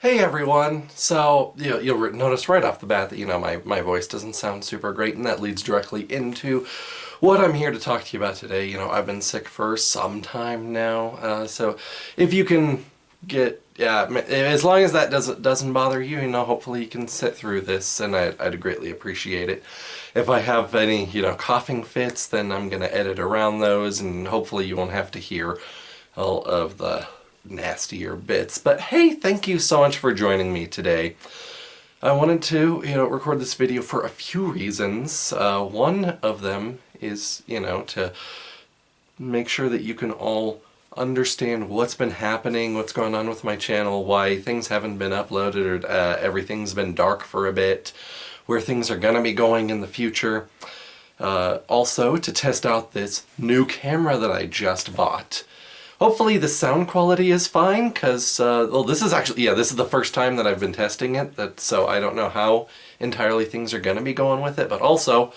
Hey everyone! So, you'll notice right off the bat that, my voice doesn't sound super great, and that leads directly into what I'm here to talk to you about today. I've been sick for some time now, so if you can as long as that doesn't bother you, hopefully you can sit through this, and I'd greatly appreciate it. If I have any, coughing fits, then I'm gonna edit around those, and hopefully you won't have to hear all of the nastier bits. But hey, thank you so much for joining me today. I wanted to, record this video for a few reasons. One of them is, to make sure that you can all understand what's been happening, what's going on with my channel, why things haven't been uploaded, or everything's been dark for a bit, where things are going to be going in the future. Also, to test out this new camera that I just bought. Hopefully the sound quality is fine, because, well, this is the first time that I've been testing it, so I don't know how entirely things are going to be going with it, but also,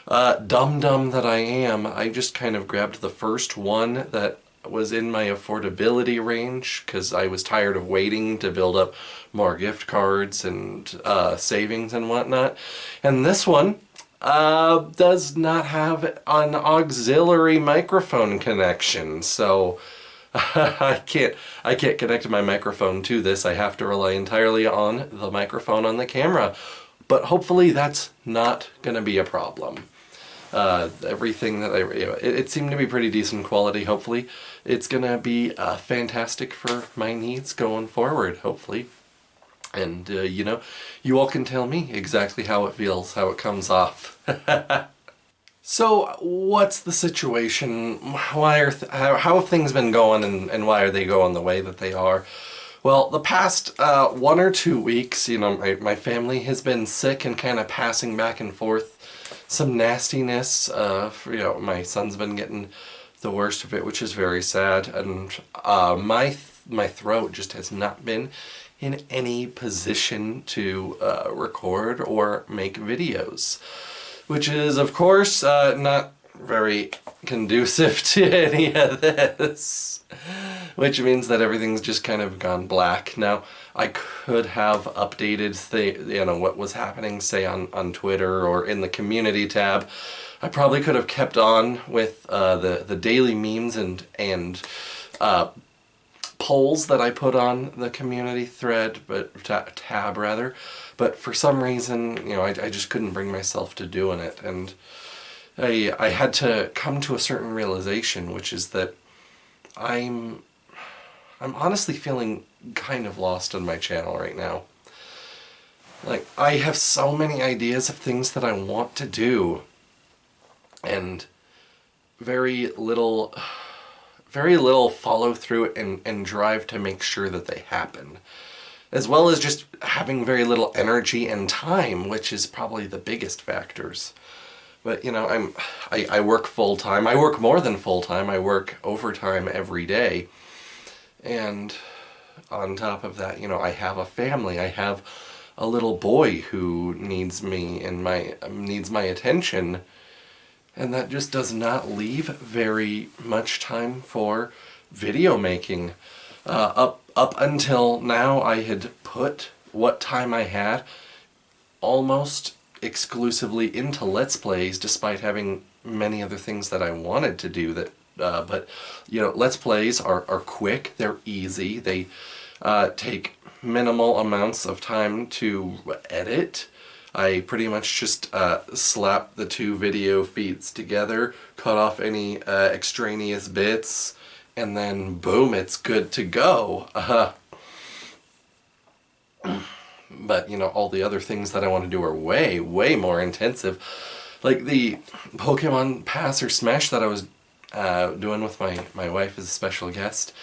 dumb that I am, I just kind of grabbed the first one that was in my affordability range, because I was tired of waiting to build up more gift cards and savings and whatnot, and this one does not have an auxiliary microphone connection, so I can't connect my microphone to this. I have to rely entirely on the microphone on the camera. But hopefully that's not going to be a problem. Everything that it seemed to be pretty decent quality. Hopefully it's going to be fantastic for my needs going forward, hopefully. And, you all can tell me exactly how it feels, how it comes off. So, what's the situation? How have things been going, and why are they going the way that they are? Well, the past 1 or 2 weeks, my family has been sick and kind of passing back and forth some nastiness. My son's been getting the worst of it, which is very sad, and my throat just has not been in any position to record or make videos. Which is, of course, not very conducive to any of this. Which means that everything's just kind of gone black. Now, I could have updated what was happening, say, on Twitter or in the community tab. I probably could have kept on with the daily memes and polls that I put on the community thread, tab rather, but for some reason, I just couldn't bring myself to doing it, and I had to come to a certain realization, which is that I'm honestly feeling kind of lost on my channel right now. Like, I have so many ideas of things that I want to do, and very little follow through and drive to make sure that they happen. As well as just having very little energy and time, which is probably the biggest factors. But, I work full-time. I work more than full-time. I work overtime every day. And on top of that, I have a family. I have a little boy who needs me and needs my attention. And that just does not leave very much time for video making. Up until now, I had put what time I had almost exclusively into Let's Plays, despite having many other things that I wanted to do. But Let's Plays are quick, they're easy, they take minimal amounts of time to edit. I pretty much just slap the two video feeds together, cut off any extraneous bits, and then boom, it's good to go. But, all the other things that I want to do are way, way more intensive. Like the Pokemon Pass or Smash that I was doing with my wife as a special guest.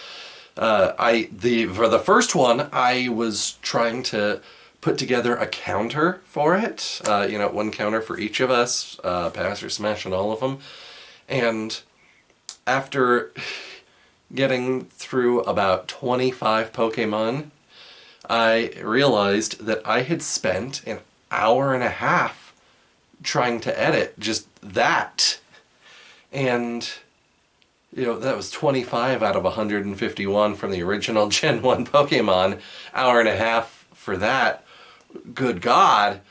For the first one, I was trying to put together a counter for it. One counter for each of us, Pass or Smash and all of them. And after getting through about 25 Pokemon, I realized that I had spent an hour and a half trying to edit just that. And that was 25 out of 151 from the original Gen 1 Pokemon. Hour and a half for that. Good God.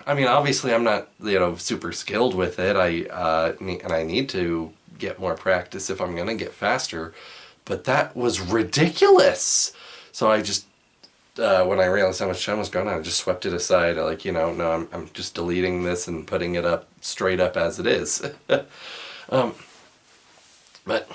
I mean, obviously I'm not, super skilled with it. And I need to get more practice if I'm going to get faster. But that was ridiculous. So I just, when I realized how much time was gone, I just swept it aside. Like, no, I'm just deleting this and putting it up straight up as it is. But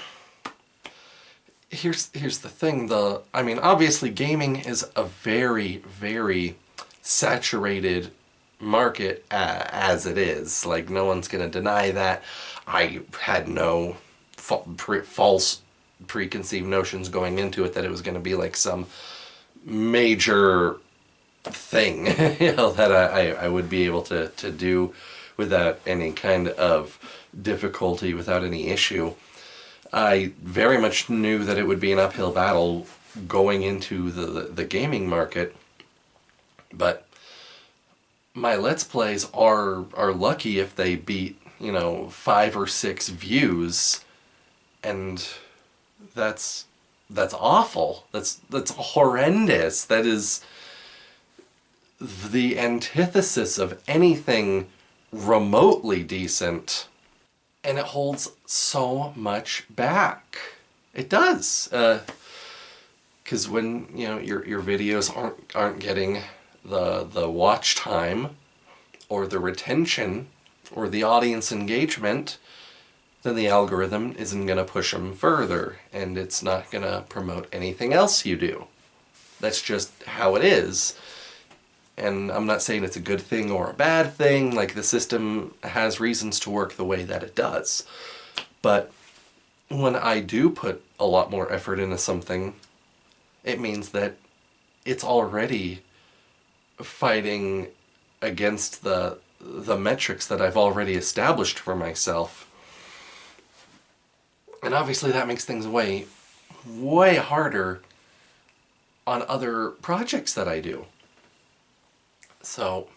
here's the thing, I mean, obviously gaming is a very, very saturated market as it is. Like, no one's going to deny that. I had no false preconceived notions going into it that it was going to be like some major thing, that I would be able to do without any kind of difficulty, without any issue. I very much knew that it would be an uphill battle going into the gaming market, but my Let's Plays are lucky if they beat, 5 or 6 views, and that's awful. That's horrendous. That is the antithesis of anything remotely decent. And it holds so much back. It does. Because when, your videos aren't getting the watch time or the retention or the audience engagement, then the algorithm isn't going to push them further, and it's not going to promote anything else you do. That's just how it is. And I'm not saying it's a good thing or a bad thing. Like, the system has reasons to work the way that it does. But when I do put a lot more effort into something, it means that it's already fighting against the metrics that I've already established for myself. And obviously that makes things way, way harder on other projects that I do. So,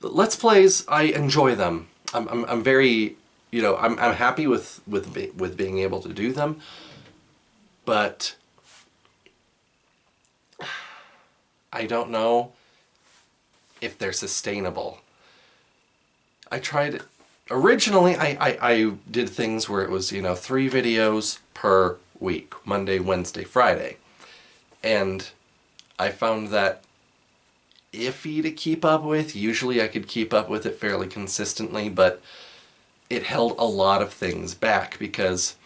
Let's Plays, I enjoy them. I'm very, I'm happy with being able to do them, but I don't know if they're sustainable. Originally I did things where it was, 3 videos per week, Monday, Wednesday, Friday. And I found that iffy to keep up with. Usually I could keep up with it fairly consistently, but it held a lot of things back because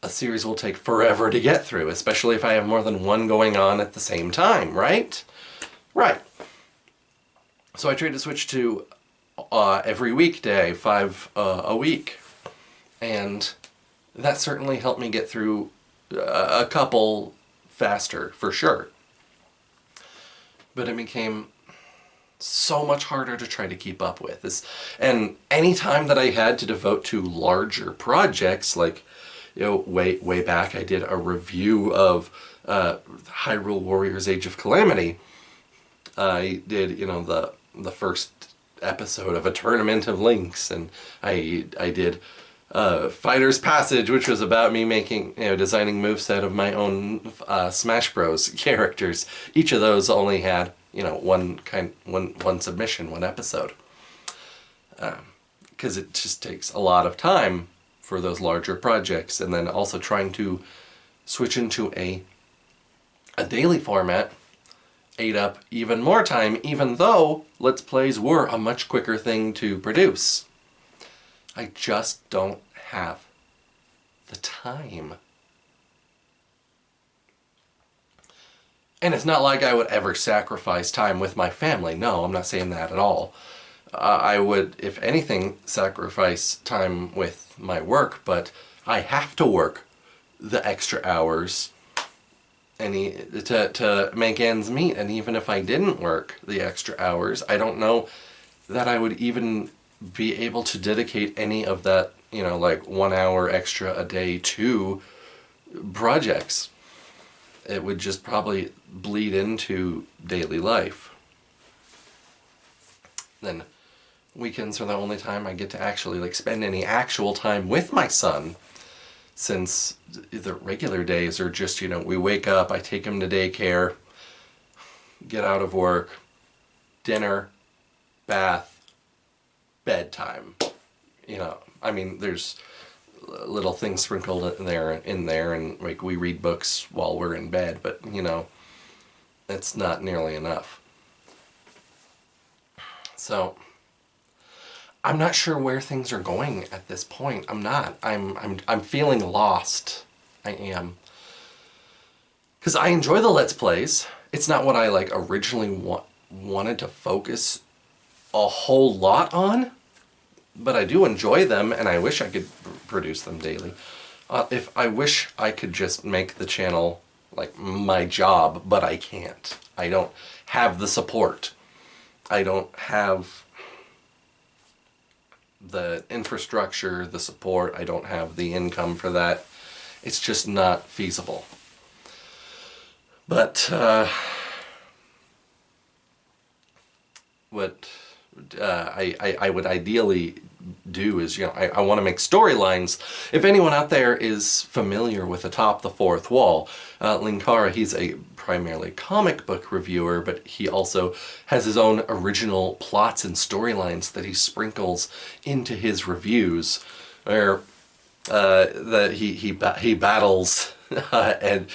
a series will take forever to get through, especially if I have more than one going on at the same time, right? Right. So I tried to switch to every weekday, 5 a week. And that certainly helped me get through a couple faster, for sure. But it became so much harder to try to keep up with. And any time that I had to devote to larger projects, like, way back I did a review of Hyrule Warriors Age of Calamity. I did, the first episode of A Tournament of Links, and I did Fighter's Passage, which was about me making, designing moveset of my own Smash Bros. Characters. Each of those only had, one submission, one episode. Because it just takes a lot of time for those larger projects, and then also trying to switch into a daily format ate up even more time, even though Let's Plays were a much quicker thing to produce. I just don't have the time. And it's not like I would ever sacrifice time with my family. No, I'm not saying that at all. I would, if anything, sacrifice time with my work, but I have to work the extra hours to make ends meet. And even if I didn't work the extra hours, I don't know that I would even be able to dedicate any of that, 1 hour extra a day to projects. It would just probably bleed into daily life. Then weekends are the only time I get to actually like spend any actual time with my son, since the regular days are just, we wake up, I take him to daycare, get out of work, dinner, bath, bedtime. I mean, there's little things sprinkled in there, and like we read books while we're in bed, but it's not nearly enough. So I'm not sure where things are going at this point. I'm not. I'm feeling lost. I am. Because I enjoy the Let's Plays. It's not what I like originally wanted to focus a whole lot on, but I do enjoy them, and I wish I could produce them daily. If I wish I could just make the channel like my job, but I can't. I don't have the support. I don't have the infrastructure, the support. I don't have the income for that. It's just not feasible. But what I would ideally do is, I want to make storylines. If anyone out there is familiar with Atop the Fourth Wall, Linkara, he's a primarily comic book reviewer, but he also has his own original plots and storylines that he sprinkles into his reviews, where he battles and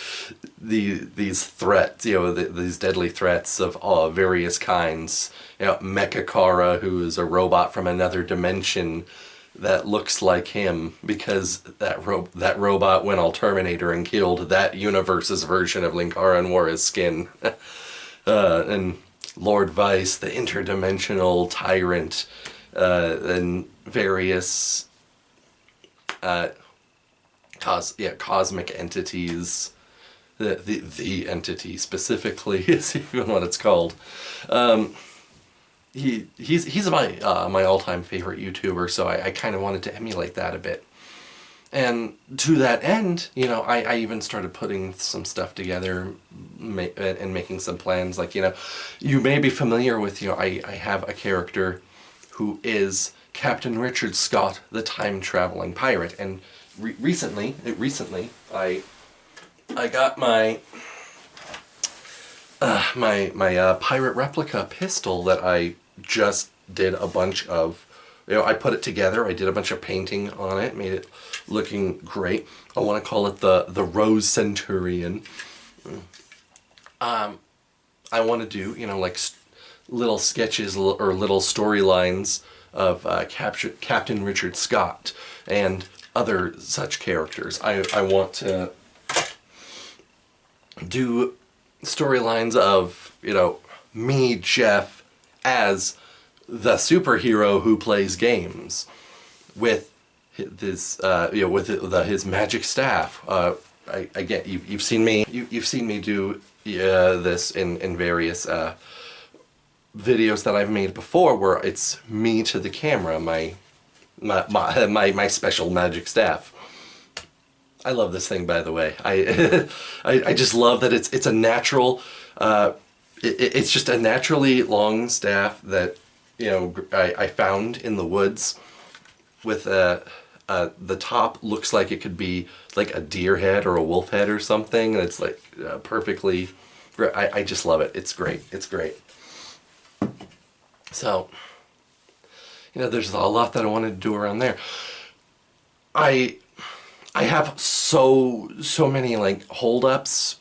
these threats, these deadly threats of various kinds. Mechakara, who is a robot from another dimension that looks like him, because that robot went all Terminator and killed that universe's version of Linkara and wore his skin. And Lord Vice, the interdimensional tyrant, and various cosmic entities. The entity specifically is even what it's called. He's my all-time favorite YouTuber, so I kind of wanted to emulate that a bit. And to that end, I even started putting some stuff together and making some plans. Like, you may be familiar with, I have a character who is Captain Richard Scott, the time-traveling pirate. And recently, I got my pirate replica pistol that I just did a bunch of, I put it together, I did a bunch of painting on it, made it looking great. I want to call it the Rose Centurion. I want to do, like little sketches or little storylines of Captain Richard Scott and other such characters. I want to do storylines of, me, Jeff, as the superhero who plays games with his his magic staff. You've seen me do this in various videos that I've made before, where it's me to the camera, my special magic staff. I love this thing, by the way. I just love that it's a natural. It's just a naturally long staff that I found in the woods, with the top looks like it could be like a deer head or a wolf head or something, and it's like perfectly. I just love it. It's great. It's great. So, there's a lot that I wanted to do around there. I have so many like holdups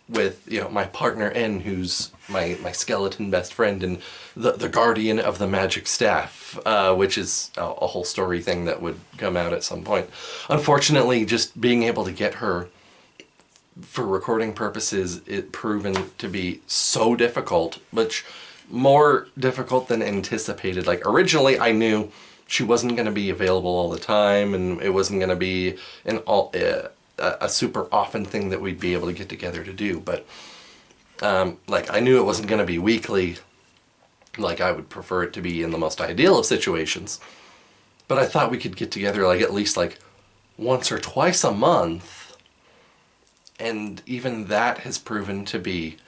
with my partner N, who's my skeleton best friend and the guardian of the magic staff, which is a whole story thing that would come out at some point. Unfortunately, just being able to get her for recording purposes, it proven to be so difficult, which more difficult than anticipated. Like, originally I knew she wasn't going to be available all the time, and it wasn't going to be a super often thing that we'd be able to get together to do. But I knew it wasn't going to be weekly, like I would prefer it to be in the most ideal of situations. But I thought we could get together at least once or twice a month, and even that has proven to be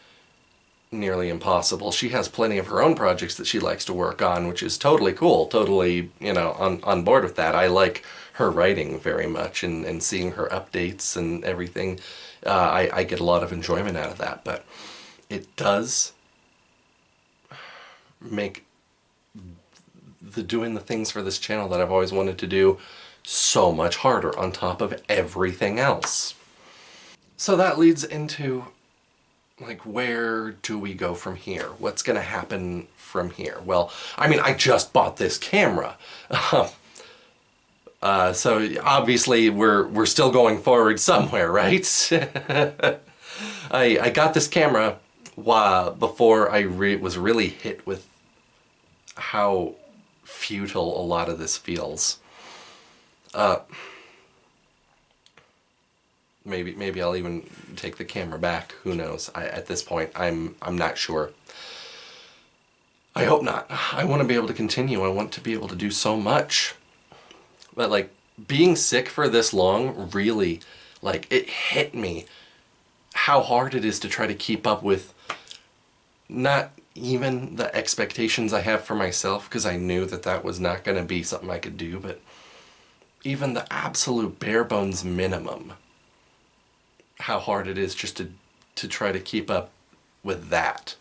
nearly impossible. She has plenty of her own projects that she likes to work on, which is totally cool. Totally, on board with that. I like her writing very much, and seeing her updates and everything. I get a lot of enjoyment out of that, but it does make the doing the things for this channel that I've always wanted to do so much harder on top of everything else. So that leads into, like, where do we go from here? What's going to happen from here? Well, I mean, I just bought this camera. So obviously we're still going forward somewhere, right? I got this camera before I was really hit with how futile a lot of this feels. Maybe I'll even take the camera back. Who knows? At this point, I'm not sure. I hope not. I want to be able to continue. I want to be able to do so much. But, like, being sick for this long really, like, it hit me how hard it is to try to keep up with not even the expectations I have for myself, because I knew that was not going to be something I could do, but even the absolute bare bones minimum. How hard it is just to try to keep up with that.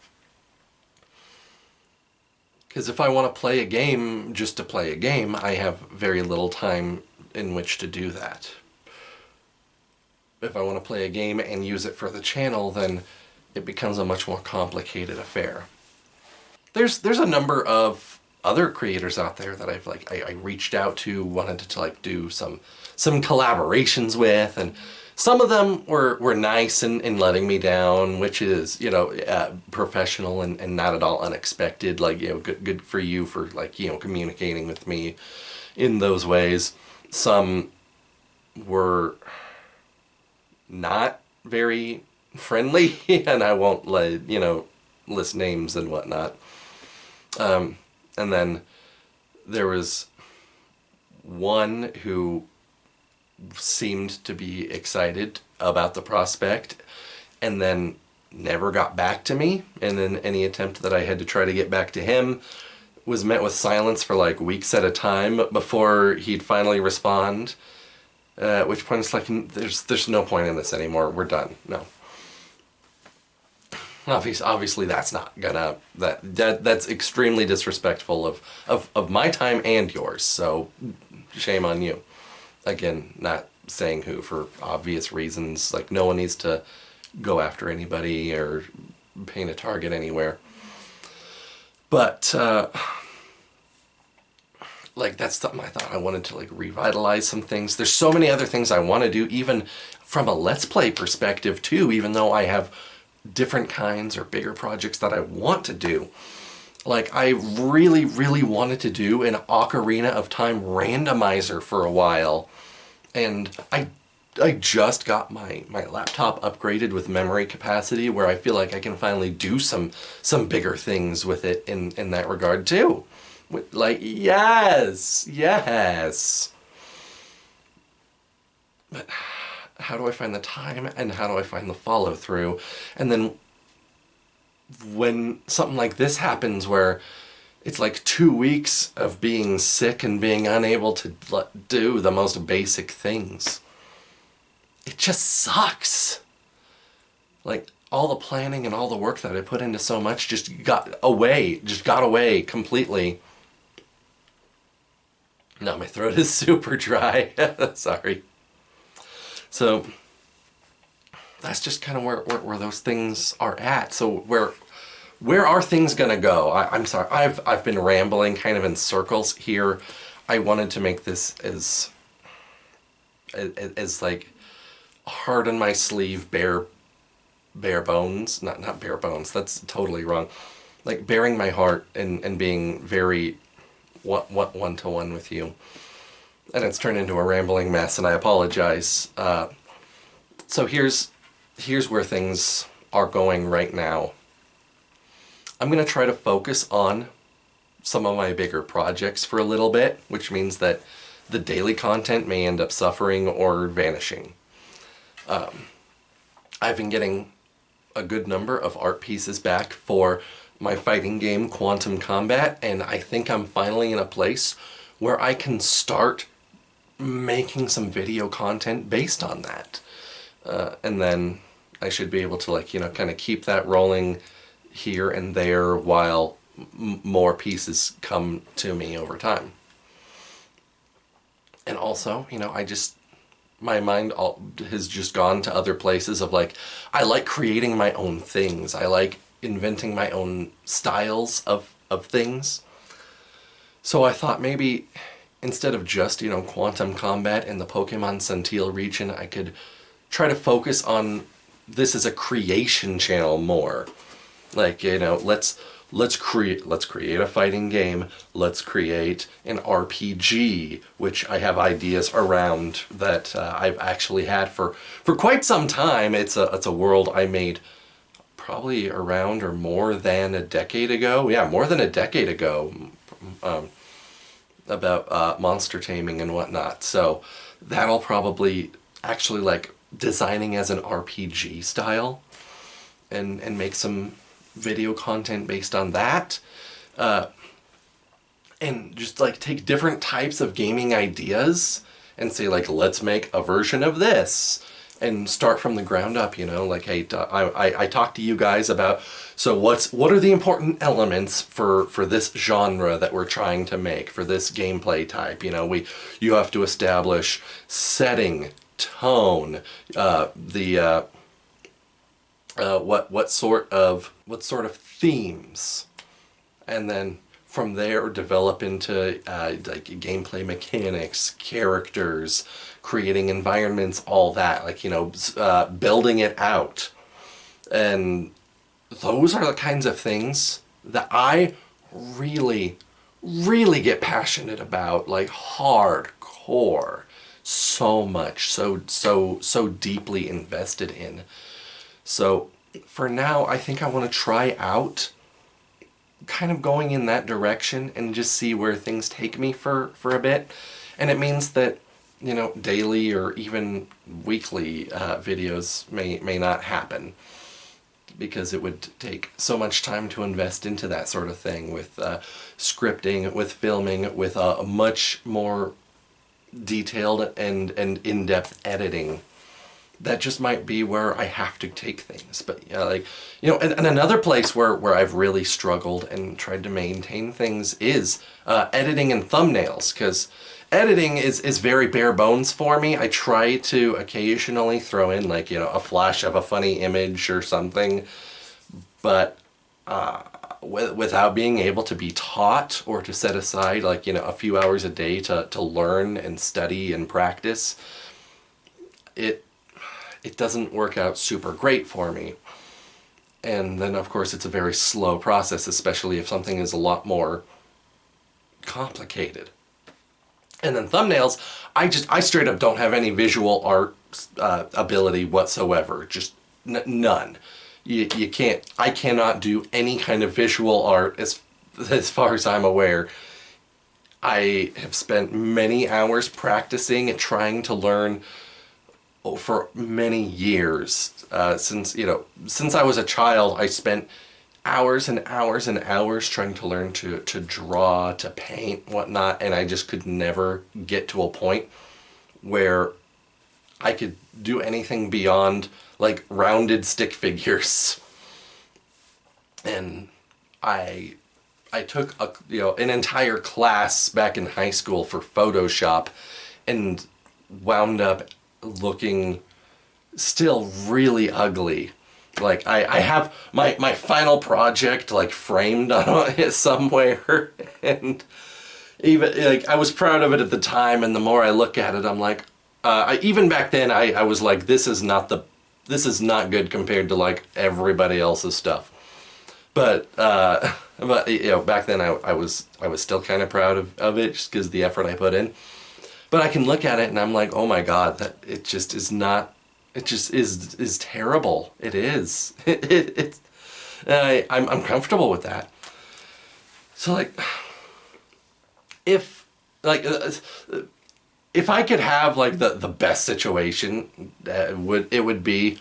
Because if I want to play a game just to play a game, I have very little time in which to do that. If I want to play a game and use it for the channel, then it becomes a much more complicated affair. There's a number of other creators out there that I reached out to, wanted to like do some collaborations with, and some of them were nice in letting me down, which is, professional and not at all unexpected. Like, good for you for, like, communicating with me in those ways. Some were not very friendly, and I won't list names and whatnot. And then there was one who seemed to be excited about the prospect and then never got back to me, and then any attempt that I had to try to get back to him was met with silence for like weeks at a time before he'd finally respond, at which point it's like, there's no point in this anymore, we're done. No, obviously that's not gonna, that's extremely disrespectful of my time and yours, so shame on you. Again, not saying who for obvious reasons. Like, no one needs to go after anybody or paint a target anywhere. But, like, that's something I thought I wanted to, like, revitalize some things. There's so many other things I want to do, even from a Let's Play perspective, too, even though I have different kinds or bigger projects that I want to do. Like, I really, really wanted to do an Ocarina of Time randomizer for a while. And I just got my laptop upgraded with memory capacity, where I feel like I can finally do some bigger things with it in that regard too. Like, yes. But how do I find the time, and how do I find the follow through? And then when something like this happens, where it's like 2 weeks of being sick and being unable to do the most basic things, it just sucks. Like, all the planning and all the work that I put into so much just got away completely. Now my throat is super dry. Sorry. So that's just kind of where those things are at. So where are things gonna go? I'm sorry, I've been rambling kind of in circles here. I wanted to make this as like hard on my sleeve, bare bones, not bare bones, that's totally wrong. Like, bearing my heart and being very one-to-one with you. And it's turned into a rambling mess, and I apologize. So here's where things are going right now. I'm going to try to focus on some of my bigger projects for a little bit, which means that the daily content may end up suffering or vanishing. I've been getting a good number of art pieces back for my fighting game, Quantum Combat, and I think I'm finally in a place where I can start making some video content based on that. And then I should be able to, like, you know, kind of keep that rolling here and there while more pieces come to me over time. And also, you know, my mind has just gone to other places of, like, I like creating my own things. I like inventing my own styles of things. So I thought maybe instead of just, you know, Quantum Combat in the Pokemon Centil region, I could try to focus on this as a creation channel more. Like, you know, let's create a fighting game. Let's create an RPG, which I have ideas around that I've actually had for quite some time. It's a world I made probably around or more than a decade ago. Yeah, more than a decade ago. About monster taming and whatnot. So that'll probably actually, like, designing as an RPG style and make some video content based on that. And just, like, take different types of gaming ideas and say, like, let's make a version of this and start from the ground up, you know, like, hey, I talked to you guys about, so what are the important elements for this genre that we're trying to make, for this gameplay type, you know, you have to establish setting, tone, what sort of themes, and then from there develop into like gameplay mechanics, characters, creating environments, all that, like, you know, building it out. And those are the kinds of things that I really, really get passionate about, like hardcore, so much, so deeply invested in. So for now, I think I want to try out kind of going in that direction and just see where things take me for a bit. And it means that, you know, daily or even weekly videos may not happen, because it would take so much time to invest into that sort of thing with scripting, with filming, with a much more detailed and in-depth editing. That just might be where I have to take things. But like, you know, and another place where I've really struggled and tried to maintain things is editing and thumbnails, because editing is very bare bones for me. I try to occasionally throw in, like, you know, a flash of a funny image or something, but without being able to be taught or to set aside, like, you know, a few hours a day to learn and study and practice, it doesn't work out super great for me. And then, of course, it's a very slow process, especially if something is a lot more complicated. And then thumbnails, I straight up don't have any visual art ability whatsoever. Just none. You can't, I cannot do any kind of visual art as far as I'm aware. I have spent many hours practicing and trying to learn for many years. Since I was a child, I spent hours and hours and hours trying to learn to draw, to paint, whatnot, and I just could never get to a point where I could do anything beyond, like, rounded stick figures. And I took an entire class back in high school for Photoshop and wound up looking still really ugly. Like, I have my final project, like, framed on it somewhere, and even, like, I was proud of it at the time, and the more I look at it, I'm like, even back then I was like, this is not good compared to, like, everybody else's stuff. But you know, back then I was still kind of proud of it, just because the effort I put in. But I can look at it and I'm like, oh my god, that it just is not. It just is terrible. It is. I'm comfortable with that. So, like, if I could have, like, the best situation, it would be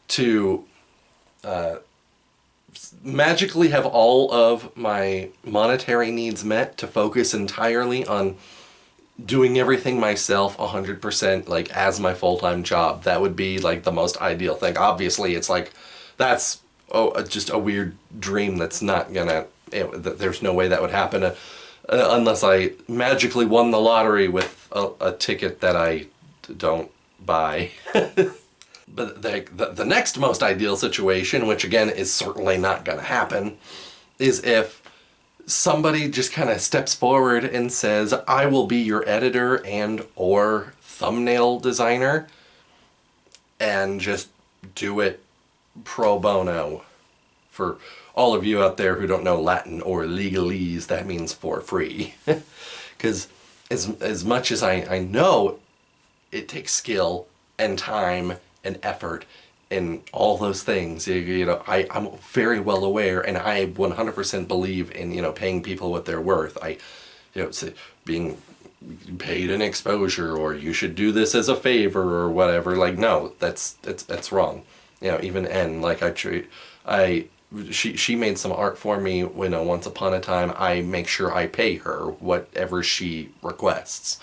to magically have all of my monetary needs met to focus entirely on doing everything myself 100%, like as my full-time job. That would be like the most ideal thing. Obviously it's like that's just a weird dream that's not gonna there's no way that would happen unless I magically won the lottery with a ticket that I don't buy. But the next most ideal situation, which again is certainly not going to happen, is if somebody just kind of steps forward and says, I will be your editor and or thumbnail designer, and just do it pro bono. For all of you out there who don't know Latin or legalese, that means for free. Because as much as I know it takes skill and time and effort and all those things, I'm very well aware, and I 100% believe in, paying people what they're worth. Being paid an exposure, or you should do this as a favor or whatever. Like, no, that's wrong. Even N, like she made some art for me, once upon a time. I make sure I pay her whatever she requests.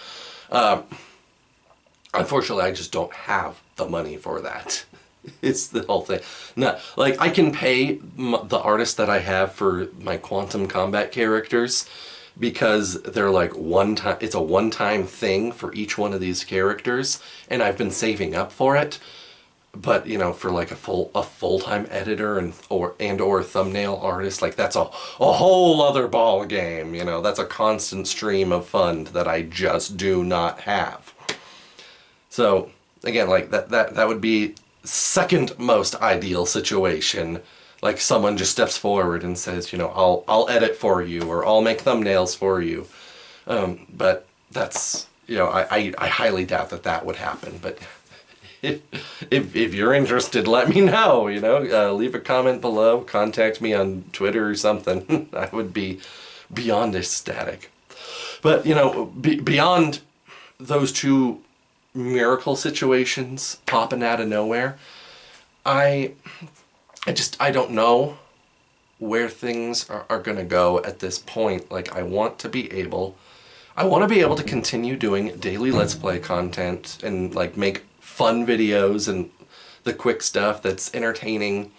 Unfortunately, I just don't have the money for that. It's the whole thing. No, like, I can pay the artist that I have for my Quantum Combat characters, because they're like it's a one-time thing for each one of these characters, and I've been saving up for it. But for like a full-time editor and or thumbnail artist, like, that's a whole other ball game. That's a constant stream of fund that I just do not have. So again, like that would be second most ideal situation. Like, someone just steps forward and says, I'll edit for you, or I'll make thumbnails for you. But that's, I highly doubt that would happen. But if you're interested, let me know. Leave a comment below, contact me on Twitter or something. I would be beyond ecstatic. But beyond those two miracle situations popping out of nowhere, I don't know where things are gonna go at this point. Like, I want to be able to continue doing daily Let's Play content and like make fun videos and the quick stuff that's entertaining,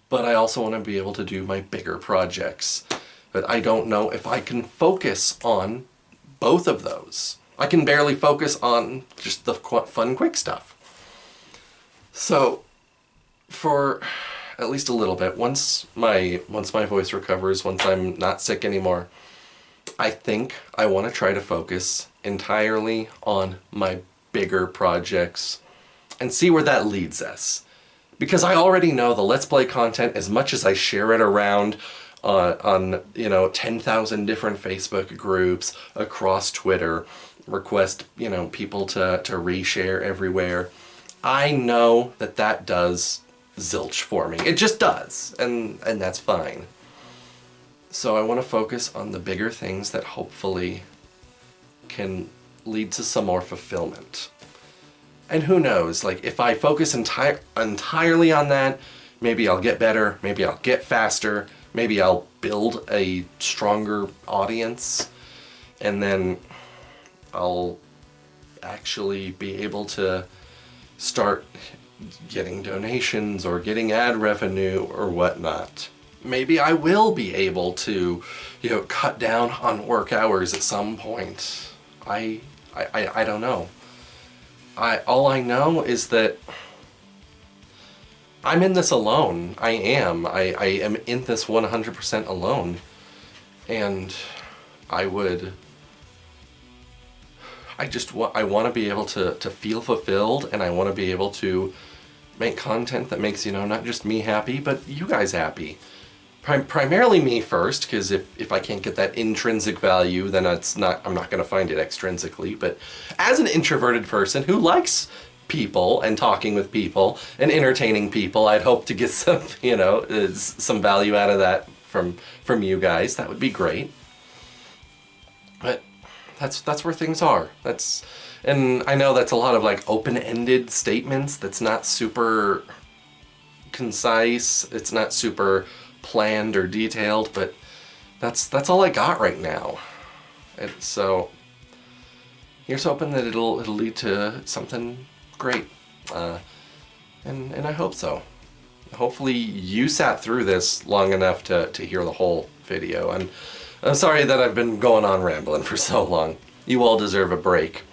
but I also want to be able to do my bigger projects. But I don't know if I can focus on both of those. I can barely focus on just the fun, quick stuff. So, for at least a little bit, once my voice recovers, once I'm not sick anymore, I think I want to try to focus entirely on my bigger projects and see where that leads us. Because I already know the Let's Play content, as much as I share it around on 10,000 different Facebook groups, across Twitter, request people to reshare everywhere, I know that does zilch for me. It just does, and that's fine. So I want to focus on the bigger things that hopefully can lead to some more fulfillment. And who knows, like, if I focus entirely on that, maybe I'll get better, maybe I'll get faster, maybe I'll build a stronger audience, and then I'll actually be able to start getting donations or getting ad revenue or whatnot. Maybe I will be able to, cut down on work hours at some point. I don't know. All I know is that I'm in this alone. I am in this 100% alone. And I want to be able to feel fulfilled, and I want to be able to make content that makes, not just me happy, but you guys happy. Primarily me first, because if I can't get that intrinsic value, then I'm not going to find it extrinsically. But as an introverted person who likes people and talking with people and entertaining people, I'd hope to get some, some value out of that from you guys. That would be great. But that's where things are. And I know that's a lot of like open-ended statements. That's not super concise. It's not super planned or detailed, but that's all I got right now. So here's hoping that it'll lead to something great, and I hope so. Hopefully you sat through this long enough to hear the whole video, and I'm sorry that I've been going on rambling for so long. You all deserve a break.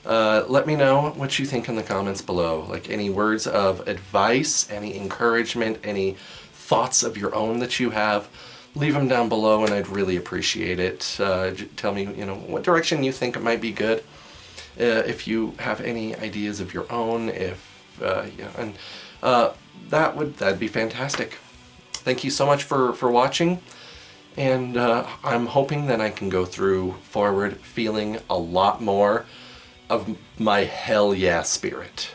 Let me know what you think in the comments below. Like, any words of advice, any encouragement, any thoughts of your own that you have, leave them down below and I'd really appreciate it. Tell me, what direction you think it might be good. If you have any ideas of your own, that'd be fantastic. Thank you so much for watching, and I'm hoping that I can go forward feeling a lot more of my hell yeah spirit.